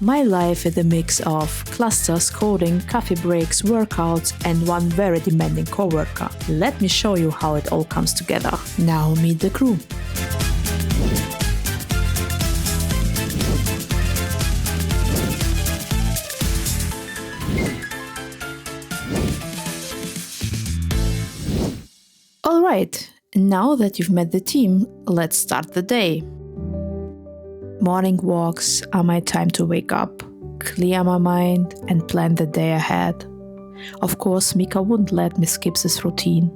My life is a mix of clusters, coding, coffee breaks, workouts, and one very demanding coworker. Let me show you how it all comes together. Now meet the crew. Alright, now that you've met the team, let's start the day. Morning walks are my time to wake up, clear my mind, and plan the day ahead. Of course, Mika wouldn't let me skip this routine.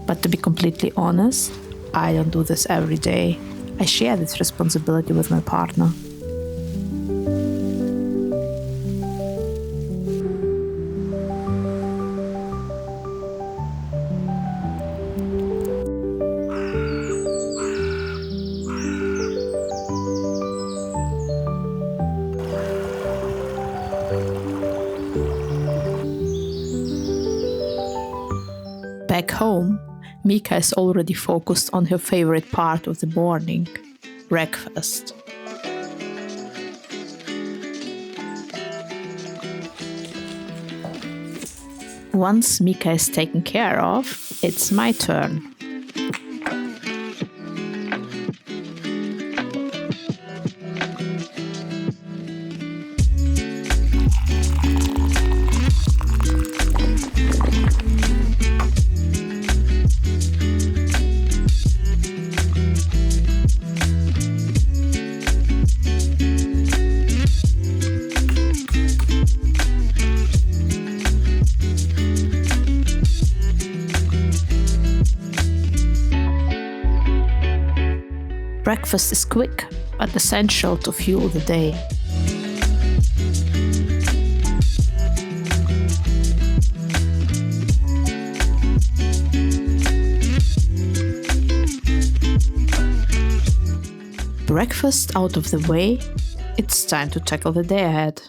But to be completely honest, I don't do this every day. I share this responsibility with my partner. Back home, Mika is already focused on her favorite part of the morning, breakfast. Once Mika is taken care of, it's my turn. Breakfast is quick, but essential to fuel the day. Breakfast out of the way, it's time to tackle the day ahead.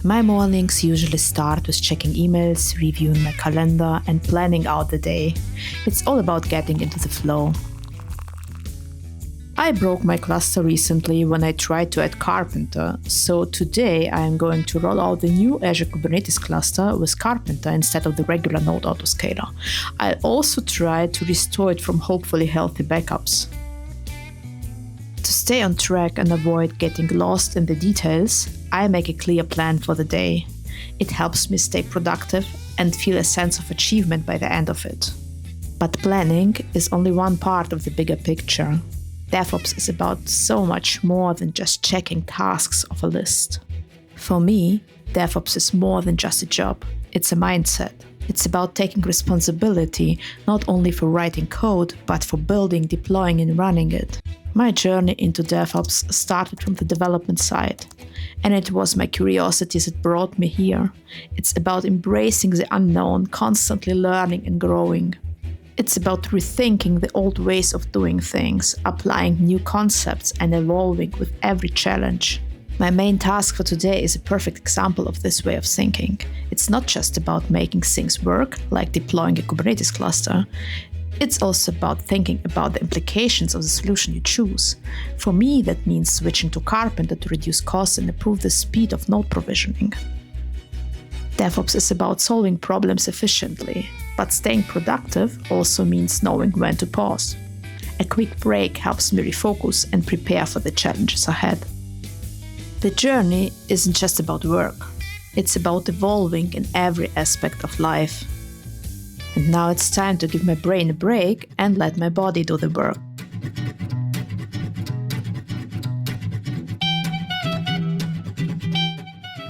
My mornings usually start with checking emails, reviewing my calendar, and planning out the day. It's all about getting into the flow. I broke my cluster recently when I tried to add Karpenter, so today I am going to roll out the new Azure Kubernetes cluster with Karpenter instead of the regular node autoscaler. I'll also try to restore it from hopefully healthy backups. To stay on track and avoid getting lost in the details, I make a clear plan for the day. It helps me stay productive and feel a sense of achievement by the end of it. But planning is only one part of the bigger picture. DevOps is about so much more than just checking tasks off a list. For me, DevOps is more than just a job. It's a mindset. It's about taking responsibility not only for writing code, but for building, deploying, and running it. My journey into DevOps started from the development side, and it was my curiosity that brought me here. It's about embracing the unknown, constantly learning and growing. It's about rethinking the old ways of doing things, applying new concepts, and evolving with every challenge. My main task for today is a perfect example of this way of thinking. It's not just about making things work, like deploying a Kubernetes cluster. It's also about thinking about the implications of the solution you choose. For me, that means switching to Karpenter to reduce costs and improve the speed of node provisioning. DevOps is about solving problems efficiently, but staying productive also means knowing when to pause. A quick break helps me refocus and prepare for the challenges ahead. The journey isn't just about work. It's about evolving in every aspect of life. And now it's time to give my brain a break and let my body do the work.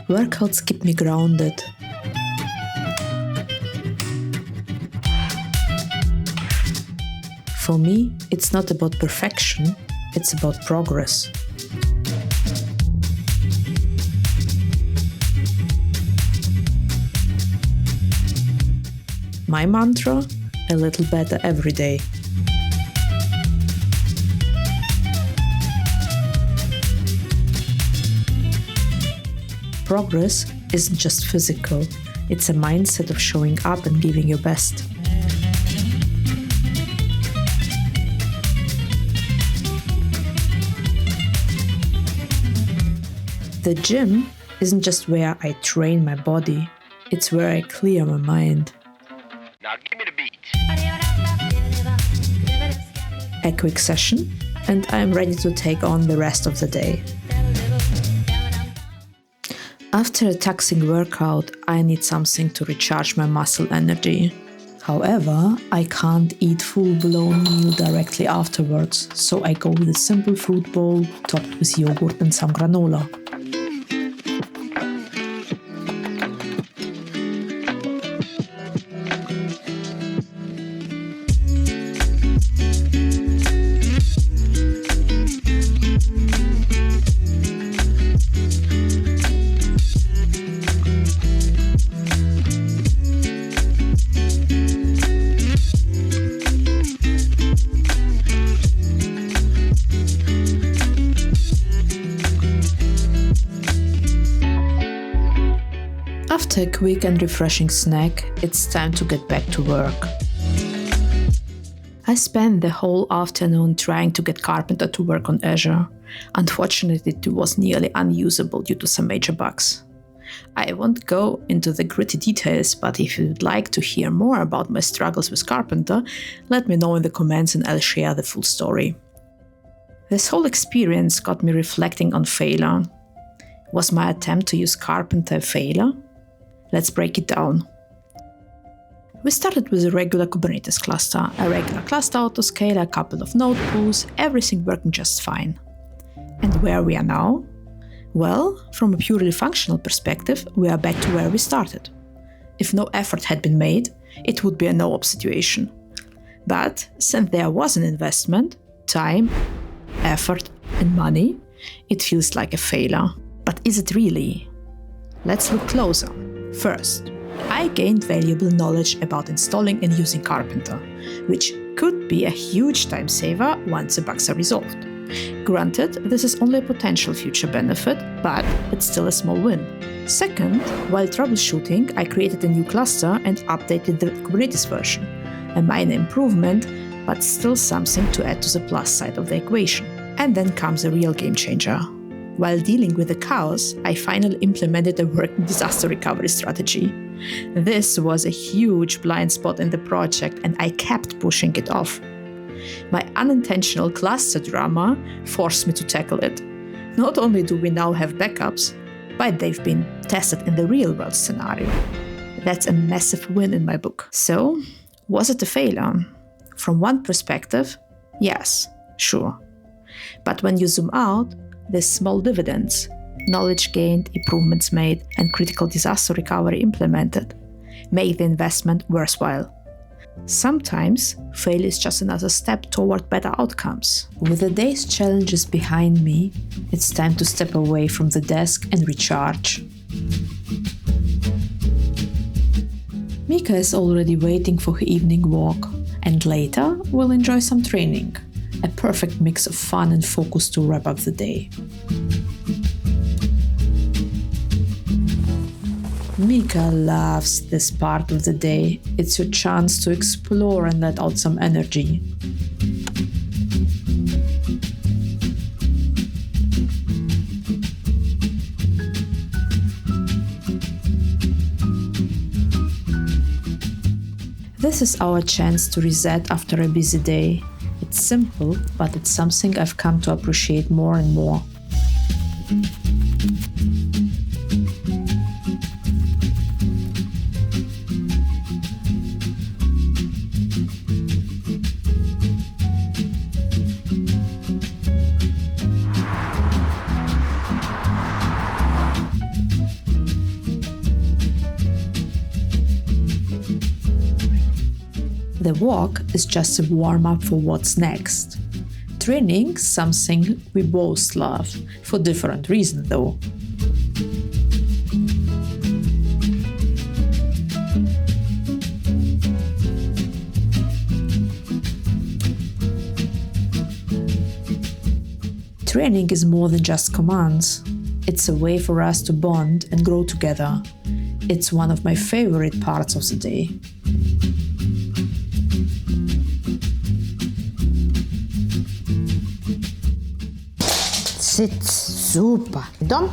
Workouts keep me grounded. For me, it's not about perfection, it's about progress. My mantra? A little better every day. Progress isn't just physical, it's a mindset of showing up and giving your best. The gym isn't just where I train my body, it's where I clear my mind. Now give me the beat. A quick session, and I'm ready to take on the rest of the day. After a taxing workout, I need something to recharge my muscle energy. However, I can't eat full-blown meal directly afterwards, so I go with a simple fruit bowl topped with yogurt and some granola. After a quick and refreshing snack, it's time to get back to work. I spent the whole afternoon trying to get Karpenter to work on Azure. Unfortunately, it was nearly unusable due to some major bugs. I won't go into the gritty details, but if you'd like to hear more about my struggles with Karpenter, let me know in the comments and I'll share the full story. This whole experience got me reflecting on failure. Was my attempt to use Karpenter a failure? Let's break it down. We started with a regular Kubernetes cluster, a regular cluster autoscaler, a couple of node pools, everything working just fine. And where we are now? Well, from a purely functional perspective, we are back to where we started. If no effort had been made, it would be a no-op situation. But since there was an investment, time, effort, and money, it feels like a failure. But is it really? Let's look closer. First, I gained valuable knowledge about installing and using Karpenter, which could be a huge time saver once the bugs are resolved. Granted, this is only a potential future benefit, but it's still a small win. Second, while troubleshooting, I created a new cluster and updated the Kubernetes version. A minor improvement, but still something to add to the plus side of the equation. And then comes a real game changer. While dealing with the chaos, I finally implemented a working disaster recovery strategy. This was a huge blind spot in the project and I kept pushing it off. My unintentional cluster drama forced me to tackle it. Not only do we now have backups, but they've been tested in the real-world scenario. That's a massive win in my book. So, was it a failure? From one perspective, yes, sure. But when you zoom out, there's small dividends, knowledge gained, improvements made, and critical disaster recovery implemented, make the investment worthwhile. Sometimes, failure is just another step toward better outcomes. With the day's challenges behind me, it's time to step away from the desk and recharge. Mika is already waiting for her evening walk, and later we'll enjoy some training. A perfect mix of fun and focus to wrap up the day. Mika loves this part of the day. It's your chance to explore and let out some energy. This is our chance to reset after a busy day. It's simple, but it's something I've come to appreciate more and more. The walk is just a warm-up for what's next. Training, something we both love, for different reasons though. Training is more than just commands. It's a way for us to bond and grow together. It's one of my favorite parts of the day. Sit, super. Done?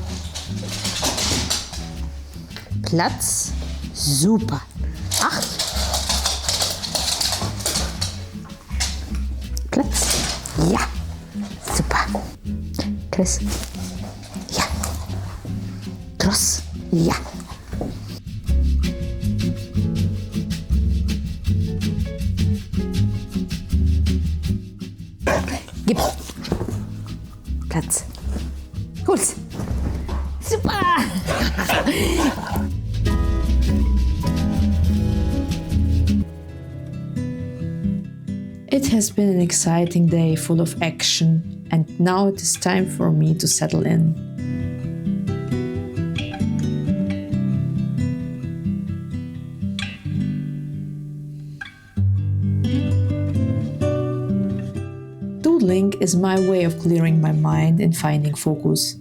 Platz. Super. 8. Platz. Ja. Super. Chris. Ja. Cross. Ja. Gib. Platz. Hol's. Super. It has been an exciting day full of action, and now it is time for me to settle in. Doodling is my way of clearing my mind and finding focus.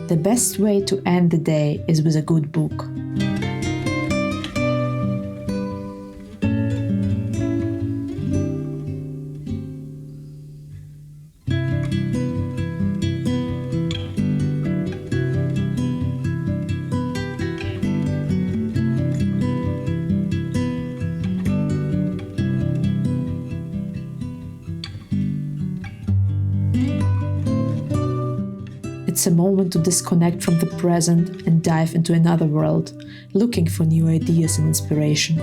The best way to end the day is with a good book. It's a moment to disconnect from the present and dive into another world, looking for new ideas and inspiration.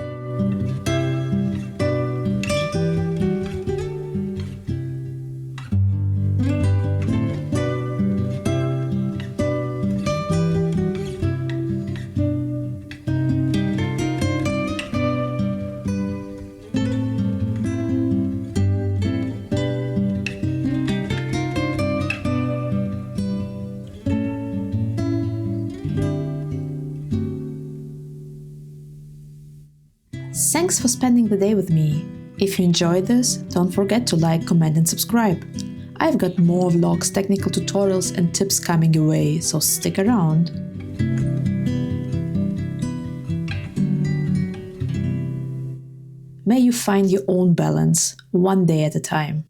Thanks for spending the day with me. If you enjoyed this, don't forget to like, comment and subscribe. I've got more vlogs, technical tutorials and tips coming your way, so stick around. May you find your own balance, one day at a time.